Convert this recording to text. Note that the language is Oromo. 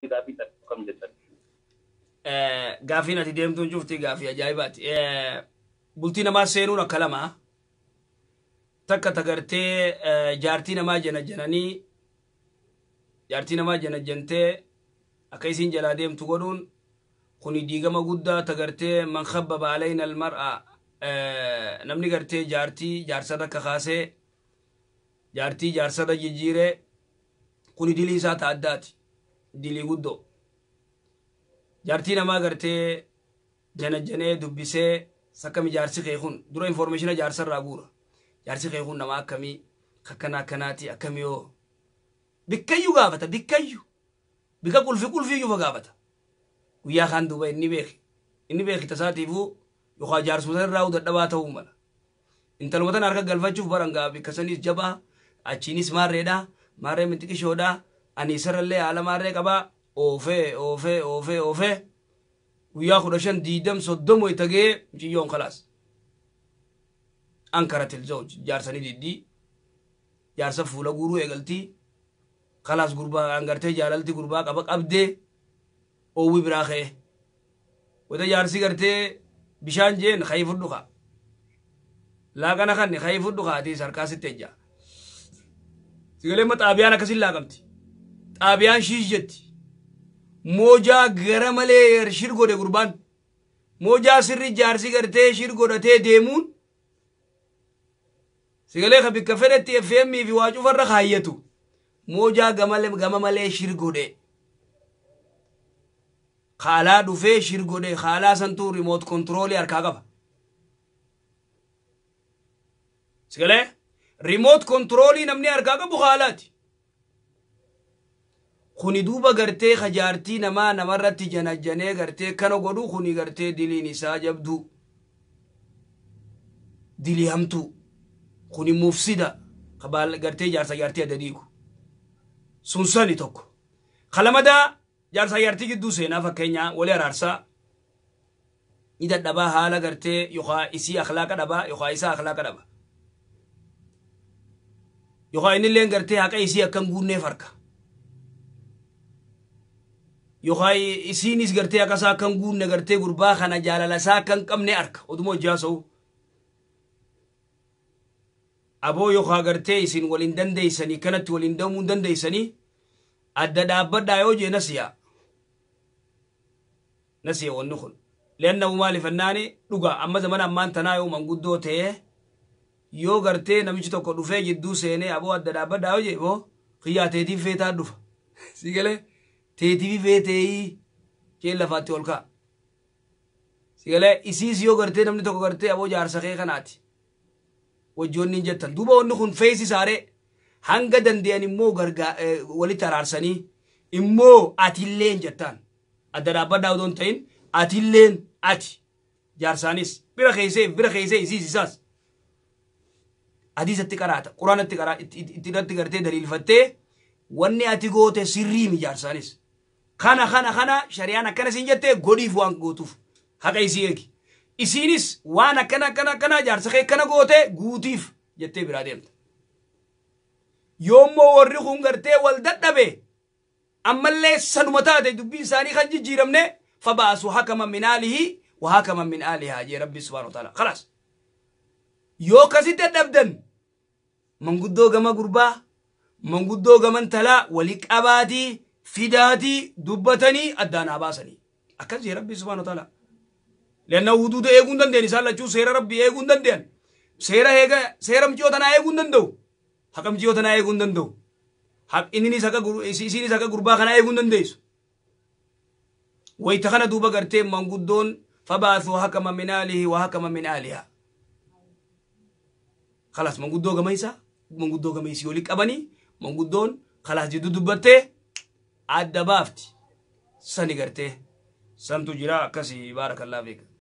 gaafii kam jettan. Gaafiin ati deemtuun cufti gaafii ajaa'ibaati. Bultii namaa seenuun akka lama takka tagartee jaartii namaa janajjananii jaartii namaa janajjantee akka isiin jalaa deemtu godhuun kuni diigama guddaa tagartee man khabbaba alayna almar'a namni gartee jaartii jaarsarra kakaasee jaartii jaarsarra jijjiiree kuni dilii isaa ta'addaati dilii guddoo jaartii namaa gartee janajjanee dubbisee sakkami jaarsi keekun dura informationa jaarsarraa guura jaarsi keekun nama akkamii akkana akkanaati akkamii yoo bikkayyu gaafata bikkayyu bika qulfiyyuu fa gaafata guyyaa kaan duuba inni beeki tasaatiifuu yookaan jaarsumatan irraa dadhabaa ta'uu mala intalumatan harka galfachuuf baran gaa bikka sanis jabaa achiinis maarreedha maarree mintiqishoodha ani isarrallee haala maarree qabaa oofee guyyaa 15 diidam 30 itagee mciyyoon khalaas ankaratil zawj jaarsanii diddi jaarsa fuula guuruu eegaltii khalaas gurbaa angartee jaalalti gurbaa qaba qabdee oowwi biraa ka'e wada jaarsi gartee bishaan jeen khayfudhu ka laaqana kanni khayfudhu kaati sarkaasitti ejja sigalee ma xaabiyaan akkasin laaqamti xaabiyaan shiish jetti moja gara malee shirgode gurbaan moja sirri jaarsi gartee shirgodatee deemuun sigalee ka bikka fedhetti FM fi waa cufarra kaayyatu moja gama malee shirgode khaalaa dhufee shirgode khaalaa santuu remote control harkaa qaba sigalee remote control namni harkaa qabu khaalaati kuni duuba gartee khajaartii namarratti janajjanee gartee kana godhu kuni gartee diliin isaa jabdu dilii hamtu kuni mufsida qabaal gartee jaarsa jaartii adadiiku sunsani tokko khalamada jaarsa jaartii gidduu seenaa fakkeenya wali araarsaa ni dadhabaa haala gartee yookaan isii akhlaaqa dhabaa yookaan isaa akhlaaqa dhabaa yookaan inni illee gartee haqa isii akkan guunnee farka yookaan isiinis gartee akkasaa akkan guunne gartee gurbaa kana jaalalasaa akkan qabne arka odumoo jaasa'u aboo yookaan gartee isin waliin dandeeysanii kanatti waliin deemuu dandeeysanii adda dhaabbadhaa yoo jee nasiya wanni kun leennahu maaliif annaani dhuga amma zaman ammaan tanaa yoo manguddoo ta'ee yoo gartee namichi tokko dhufee jidduu seenee aboo adda dhaabbadhaa yoo jee boo xiyyaa teetiif feetaa dhufa sigalee teetiif feeteeyi jeen lafaatti ol ka'a sigalee isiis yoo gartee namni tokko gartee aboo jaarsa kee kanaati wajjoonni jettan duuba wanni kun feesi saaree hanga dandeeyan immoo walitti araarsanii immoo atilleen jettaan adda dhaabbadhaa odoon ta'in atilleen ati jaarsaanis bira keeysee isiis hadiisatti qaraata quraanatti itti gartee daliilfattee wanni ati goote sirrii mi jaarsaanis kana shari'aan akkana siin jettee godhiif waan gootuuf haqa isii eegi isiinis waan akkana jaarsa kee kana goote guutiif jettee biraa deemta yoommoo warri kun gartee wal dadhabe ammallee sanuma taate dubbii isaanii kan jijjiiramne fabaasu hakaman min aalihi wa hakaman min aalihaa jee rabbi subhaanahu wa ta'ala khalaas yoo kasitti dadhabdan manguddoo gama gurbaa manguddoo gaman talaa wali qabaatii fidaatii dubbatanii addaanaa baasanii akkas jee rabbi subhaanahu wa ta'ala لأنه حدود إيجون دندن إنسان لا تشوف سير ربي إيجون دندن سير مجيوتنا إيجون دندو حق مجيوتنا إيجون دندو حق إنني سكا غربا خنا إيجون دنديس ويتخنا دوبا قرتي منقدون فبعثوا حكما من آله وحكما من آلها خلاص منقدو غميسي ولك أبني منقدون خلاص جدو دبته عد بافتي سني قرتي سنتو جرا كسي بارك الله فيك